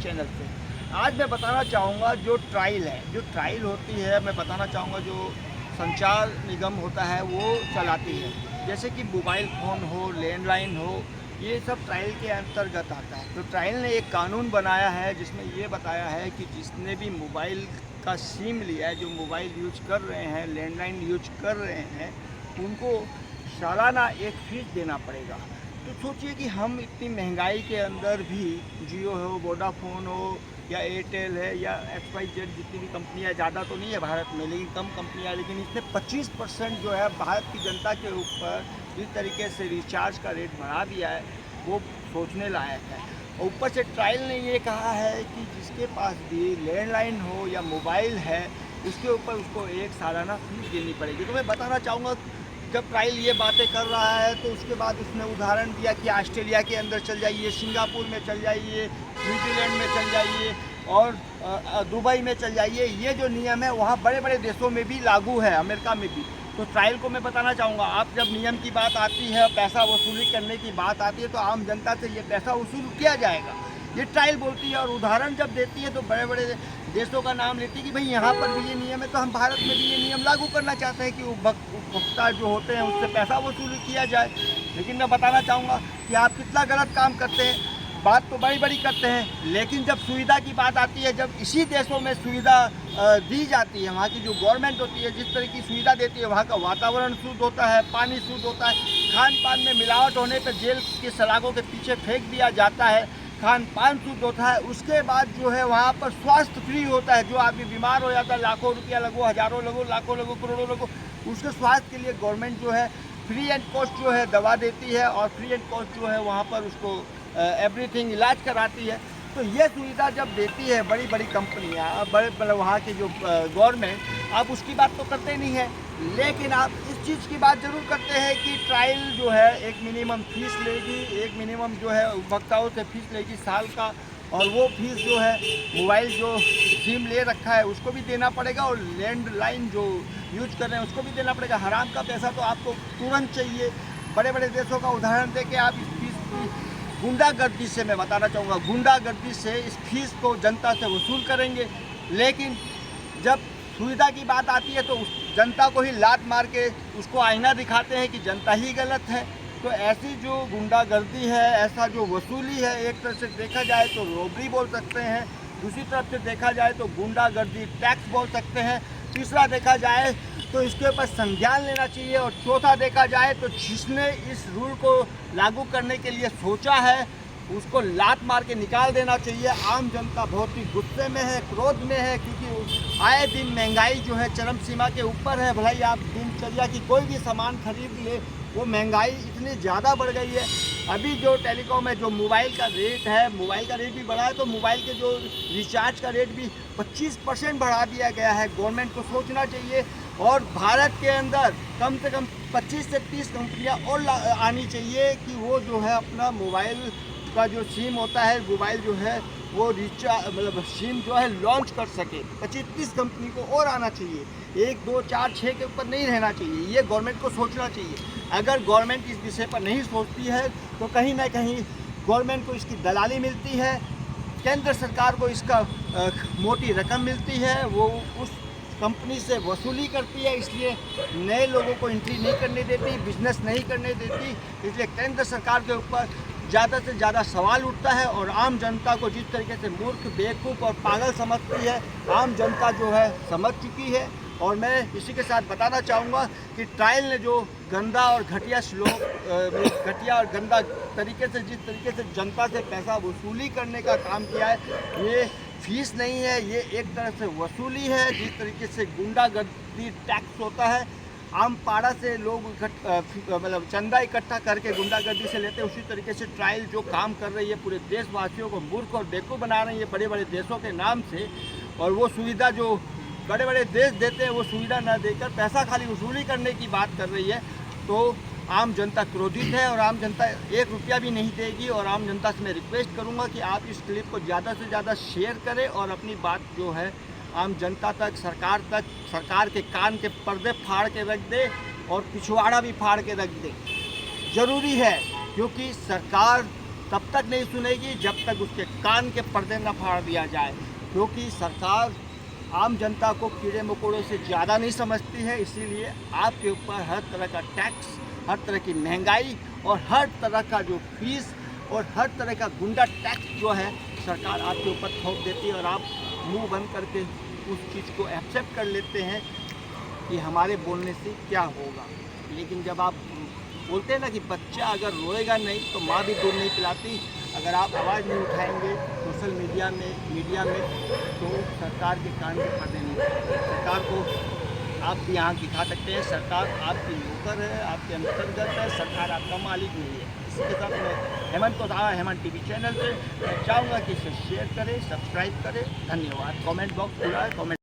Channel पे। आज मैं बताना चाहूँगा जो ट्रायल है, जो ट्रायल होती है, मैं बताना चाहूँगा जो संचार निगम होता है वो चलाती है। जैसे कि मोबाइल फ़ोन हो, लैंडलाइन हो, ये सब ट्रायल के अंतर्गत आता है। तो ट्रायल ने एक कानून बनाया है जिसमें ये बताया है कि जिसने भी मोबाइल का सिम लिया है, जो मोबाइल यूज कर रहे हैं, लैंडलाइन यूज कर रहे हैं, उनको सालाना एक फ़ीस देना पड़ेगा। तो सोचिए कि हम इतनी महंगाई के अंदर भी जियो हो, वोडाफ़ोन हो या एयरटेल है या XYZ जितनी भी कंपनियाँ, ज़्यादा तो नहीं है भारत में लेकिन कम कंपनियाँ, लेकिन इसने 25% जो है भारत की जनता के ऊपर जिस तरीके से रिचार्ज का रेट बढ़ा दिया है वो सोचने लायक है। और ऊपर से ट्रायल ने ये कहा है कि जिसके पास भी लैंडलाइन हो या मोबाइल है उसके ऊपर उसको एक सालाना फीस देनी पड़ेगी। तो मैं बताना चाहूँगा जब ट्रायल ये बातें कर रहा है तो उसके बाद उसने उदाहरण दिया कि ऑस्ट्रेलिया के अंदर चल जाइए, सिंगापुर में चल जाइए, न्यूजीलैंड में चल जाइए और दुबई में चल जाइए। ये जो नियम है वहाँ बड़े बड़े देशों में भी लागू है, अमेरिका में भी। तो ट्रायल को मैं बताना चाहूँगा, आप जब नियम की बात आती है, पैसा वसूली करने की बात आती है तो आम जनता से ये पैसा वसूल किया जाएगा, ये ट्रायल बोलती है। और उदाहरण जब देती है तो बड़े बड़े देशों का नाम लेती है कि भाई यहाँ पर भी ये नियम है तो हम भारत में भी ये नियम लागू करना चाहते हैं कि उपभोक्ता जो होते हैं उससे पैसा वसूल किया जाए। लेकिन मैं बताना चाहूँगा कि आप कितना गलत काम करते हैं। बात तो बड़ी बड़ी करते हैं लेकिन जब सुविधा की बात आती है, जब इसी देशों में सुविधा दी जाती है, वहाँ की जो गवर्नमेंट होती है जिस तरह की सुविधा देती है, वहाँ का वातावरण शुद्ध होता है, पानी शुद्ध होता है, खान पान में मिलावट होने पर जेल के सलाखों के पीछे फेंक दिया जाता है, खान पान शुद्ध होता है, उसके बाद जो है वहाँ पर स्वास्थ्य फ्री होता है। जो आदमी बीमार हो जाता है, लाखों रुपया लगो, हज़ारों लगो, लाखों लगो, करोड़ों लगो, उसके स्वास्थ्य के लिए गवर्नमेंट जो है फ्री एंड कॉस्ट जो है दवा देती है और फ्री एंड कॉस्ट जो है वहाँ पर उसको एवरीथिंग इलाज कराती है। तो ये सुविधा जब देती है बड़ी बड़ी कंपनियाँ, बड़े वहाँ की जो गवर्नमेंट, आप उसकी बात तो करते नहीं है, लेकिन आप इस चीज़ की बात ज़रूर करते हैं कि ट्रायल जो है एक मिनिमम फीस लेगी, एक मिनिमम जो है उपभोक्ताओं से फीस लेगी साल का, और वो फीस जो है मोबाइल जो सिम ले रखा है उसको भी देना पड़ेगा और लैंडलाइन जो यूज कर रहे हैं उसको भी देना पड़ेगा। हराम का पैसा तो आपको तुरंत चाहिए। बड़े बड़े देशों का उदाहरण दे के आप इस फीस की गुंडागर्दी से, मैं बताना चाहूँगा गुंडागर्दी से इस फीस को जनता से वसूल करेंगे। लेकिन जब सुविधा की बात आती है तो उस जनता को ही लात मार के उसको आईना दिखाते हैं कि जनता ही गलत है। तो ऐसी जो गुंडागर्दी है, ऐसा जो वसूली है, एक तरह से देखा जाए तो रॉबरी बोल सकते हैं, दूसरी तरफ से देखा जाए तो गुंडागर्दी टैक्स बोल सकते हैं, तीसरा देखा जाए तो इसके ऊपर संज्ञान लेना चाहिए, और चौथा देखा जाए तो जिसने इस रूल को लागू करने के लिए सोचा है उसको लात मार के निकाल देना चाहिए। आम जनता बहुत ही गुस्से में है, क्रोध में है, क्योंकि आए दिन महंगाई जो है चरम सीमा के ऊपर है। भलाई आप दिनचर्या की कोई भी सामान खरीद ले, वो महंगाई इतनी ज़्यादा बढ़ गई है। अभी जो टेलीकॉम है, जो मोबाइल का रेट है, मोबाइल का रेट भी बढ़ा है, तो मोबाइल के जो रिचार्ज का रेट भी 25% बढ़ा दिया गया है। गवर्नमेंट को सोचना चाहिए और भारत के अंदर कम से कम 25 से 30 कंपनियाँ और आनी चाहिए कि वो जो है अपना मोबाइल का जो सिम होता है, मोबाइल जो है वो रिचार्ज मतलब सिम जो है लॉन्च कर सके। 25-30 कंपनी को और आना चाहिए, 1, 2, 4, 6 के ऊपर नहीं रहना चाहिए। ये गवर्नमेंट को सोचना चाहिए। अगर गवर्नमेंट इस विषय पर नहीं सोचती है तो कहीं ना कहीं गवर्नमेंट को इसकी दलाली मिलती है, केंद्र सरकार को इसका मोटी रकम मिलती है, वो उस कंपनी से वसूली करती है, इसलिए नए लोगों को एंट्री नहीं करने देती, बिजनेस नहीं करने देती। इसलिए केंद्र सरकार के ऊपर ज़्यादा से ज़्यादा सवाल उठता है और आम जनता को जिस तरीके से मूर्ख, बेवकूफ़ और पागल समझती है, आम जनता जो है समझ चुकी है। और मैं इसी के साथ बताना चाहूँगा कि ट्रायल ने जो गंदा और घटिया घटिया और गंदा तरीके से, जिस तरीके से जनता से पैसा वसूली करने का काम किया है, ये फीस नहीं है, ये एक तरह से वसूली है। जिस तरीके से गुंडागर्दी टैक्स होता है, आम पाड़ा से लोग मतलब चंदा इकट्ठा करके गुंडागर्दी से लेते हैं, उसी तरीके से ट्रायल जो काम कर रही है पूरे देशवासियों को मूर्ख और बेवकूफ़ बना रही है बड़े बड़े देशों के नाम से। और वो सुविधा जो बड़े बड़े देश देते हैं वो सुविधा न देकर पैसा खाली वसूली करने की बात कर रही है। तो आम जनता क्रोधित है और आम जनता 1 रुपया भी नहीं देगी। और आम जनता से मैं रिक्वेस्ट करूंगा कि आप इस क्लिप को ज़्यादा से ज़्यादा शेयर करें और अपनी बात जो है आम जनता तक, सरकार के कान के पर्दे फाड़ के रख दे और पिछवाड़ा भी फाड़ के रख दे। ज़रूरी है, क्योंकि सरकार तब तक नहीं सुनेगी जब तक उसके कान के पर्दे न फाड़ दिया जाए, क्योंकि सरकार आम जनता को कीड़े मकोड़ों से ज़्यादा नहीं समझती है। इसीलिए आपके ऊपर हर तरह का टैक्स, हर तरह की महंगाई और हर तरह का जो फीस और हर तरह का गुंडा टैक्स जो है सरकार आपके ऊपर थोप देती है, और आप मुंह बंद करके उस चीज़ को एक्सेप्ट कर लेते हैं कि हमारे बोलने से क्या होगा। लेकिन जब आप बोलते हैं ना कि बच्चा अगर रोएगा नहीं तो माँ भी दूध नहीं पिलाती, अगर आप आवाज़ नहीं उठाएंगे सोशल मीडिया में तो सरकार के कान के पर्दे नहीं पड़ेंगे। सरकार को आप भी आँख दिखा सकते हैं, सरकार आपकी नौकर है, आपके अंतर्गत है, सरकार आपका मालिक नहीं है। इसी के साथ मैं हेमंत को था, हेमंत टीवी चैनल पे मैं चाहूँगा कि इसे शेयर करें, सब्सक्राइब करें। धन्यवाद। कमेंट बॉक्स खुला है, कमेंट